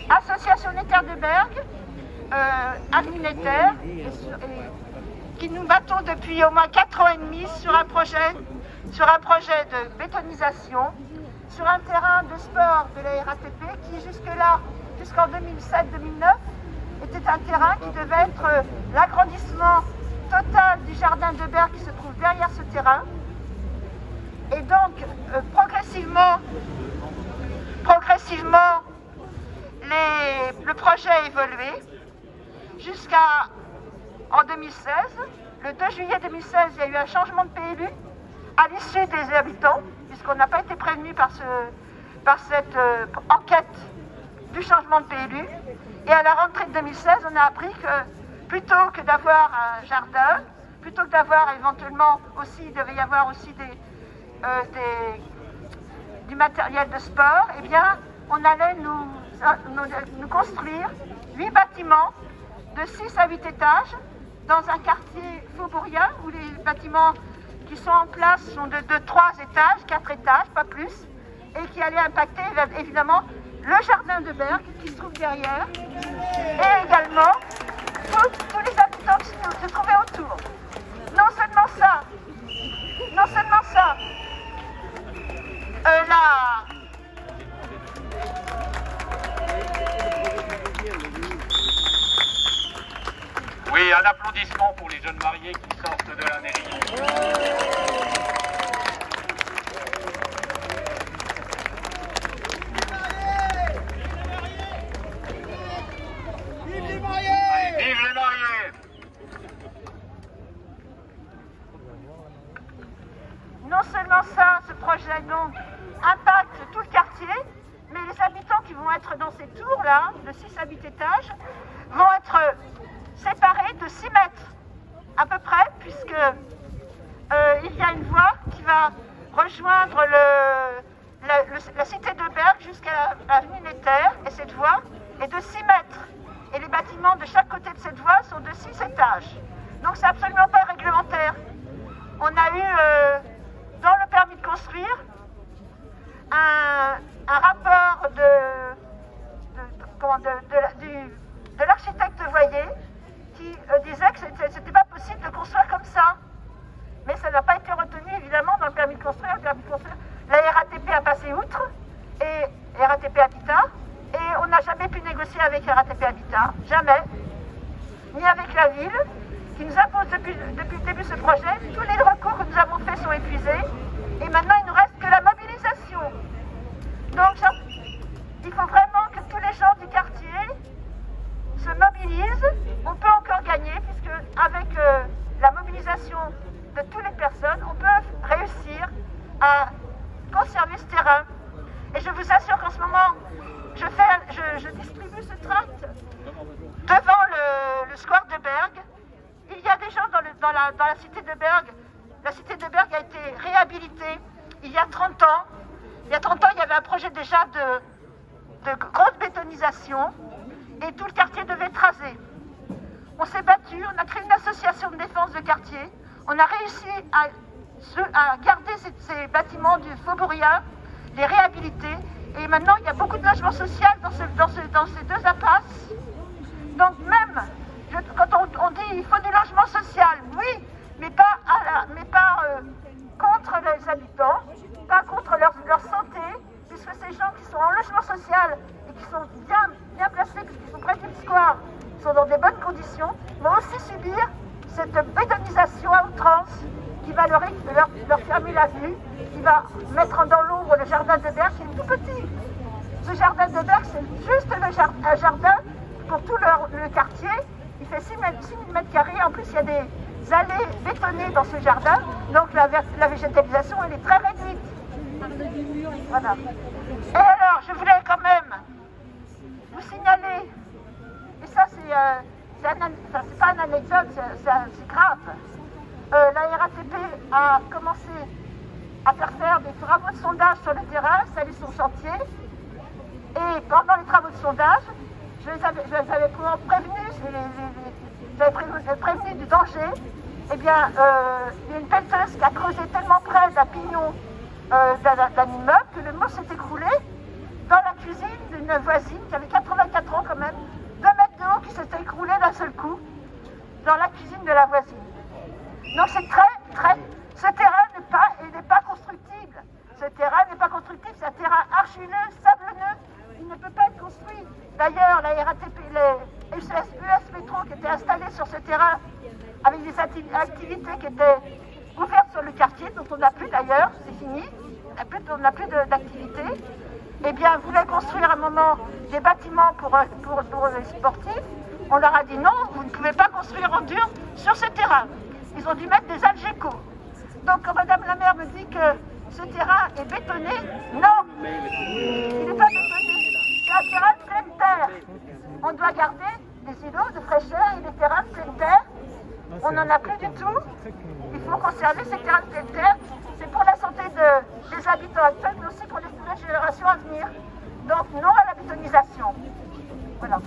Association Netter de Bergues, Adminetter, qui nous battons depuis au moins 4 ans et demi sur un projet de bétonisation, sur un terrain de sport de la RATP qui jusque-là, jusqu'en 2007-2009, était un terrain qui devait être l'agrandissement total du jardin de Bergues qui se trouve derrière ce terrain. Et donc, progressivement, le projet a évolué jusqu'à en 2016. Le 2 juillet 2016, il y a eu un changement de PLU à l'issue des habitants, puisqu'on n'a pas été prévenu par cette enquête du changement de PLU. Et à la rentrée de 2016, on a appris que plutôt que d'avoir un jardin, plutôt que d'avoir éventuellement aussi, il devait y avoir aussi du matériel de sport, eh bien, on allait nous construire 8 bâtiments de 6 à 8 étages dans un quartier faubourien où les bâtiments qui sont en place sont de 3 étages, 4 étages, pas plus, et qui allaient impacter évidemment le jardin de Bergues qui se trouve derrière, et également tous les habitants qui se trouvaient autour. Non seulement ça, Oui, un applaudissement pour les jeunes mariés qui sortent de la mairie. Non seulement ça, ce projet donc impacte tout le quartier, mais les habitants qui vont être dans ces tours-là, de 6 à 8 étages, vont être séparés de 6 mètres à peu près, puisque il y a une voie qui va rejoindre la cité de Bergues jusqu'à l'avenue Netter, et cette voie est de 6 mètres. Et les bâtiments de chaque côté de cette voie sont de 6 étages. Donc c'est absolument pas réglementaire. On a eu dans le permis de construire un rapport de l'architecte Voyer qui disait que c'était pas possible de construire comme ça. Mais ça n'a pas été retenu évidemment dans le permis de construire. La RATP a passé outre, et RATP Habitat, et on n'a jamais pu négocier avec RATP Habitat, jamais, ni avec la ville, qui nous impose depuis le début de ce projet. Tous les recours que nous avons faits sont épuisés, et maintenant il ne nous reste que la mobilisation. Donc il faut vraiment que tous les gens du quartier se mobilisent. On peut encore gagner, puisque avec la mobilisation de toutes les personnes, on peut réussir à conserver ce terrain. Et je vous assure qu'en ce moment, je distribue ce tract devant le square de Bergues. Il y a des gens dans la cité de Bergues. La cité de Bergues a été réhabilitée il y a 30 ans. Il y a 30 ans, il y avait un projet déjà de grosse bétonisation, et tout le quartier devait être rasé. On s'est battu, on a créé une association de défense de quartier. On a réussi à garder ces bâtiments du faubourien, les réhabiliter. Et maintenant, il y a beaucoup de logements sociaux dans ces 2 impasses. Donc même, quand on dit qu'il faut du logement social, oui, mais pas contre les habitants, pas contre leur santé, puisque ces gens qui sont en logement social et qui sont bien placés, puisqu'ils sont près du square, sont dans des bonnes conditions, vont aussi subir cette bétonisation à outrance qui va leur fermer la vue, qui va mettre dans l'ombre le jardin de Bergues, qui est tout petit. Ce jardin de Bergues, c'est juste un jardin pour tout le quartier. Il fait 6 000 mètres carrés. En plus, il y a des allées bétonnées dans ce jardin, donc la végétalisation, elle est très réduite. Voilà. Et alors, je voulais quand même vous signaler, et ça c'est pas une anecdote, c'est grave. La RATP a commencé à faire des travaux de sondage sur le terrain, installer son chantier. Et pendant les travaux de sondage, je les avais prévenus du danger. Eh bien, il y a une pelleteuse qui a creusé tellement près d'un pignon d'un immeuble que le mur s'est écroulé dans la cuisine une voisine qui avait 84 ans quand même, 2 mètres de haut qui s'était écroulé d'un seul coup dans la cuisine de la voisine. Donc c'est ce terrain n'est pas constructible. Ce terrain n'est pas constructible, c'est un terrain argileux, sablonneux, il ne peut pas être construit. D'ailleurs, la RATP, les US Métro qui étaient installés sur ce terrain avec des activités qui étaient ouvertes sur le quartier, dont on n'a plus d'ailleurs, c'est fini, on n'a plus d'activité, eh bien, voulaient construire à un moment des bâtiments pour les sportifs. On leur a dit non, vous ne pouvez pas construire en dur sur ce terrain. Ils ont dû mettre des algécos. Donc quand Madame la maire me dit que ce terrain est bétonné, non, il n'est pas bétonné. C'est un terrain de pleine terre. On doit garder des îlots de fraîcheur et des terrains de pleine terre. On n'en a plus du tout. Il faut conserver ces terrains de pleine terre. C'est pour la santé des habitants actuels, mais aussi pour les nouvelles générations à venir. Donc non à la bétonisation. Voilà.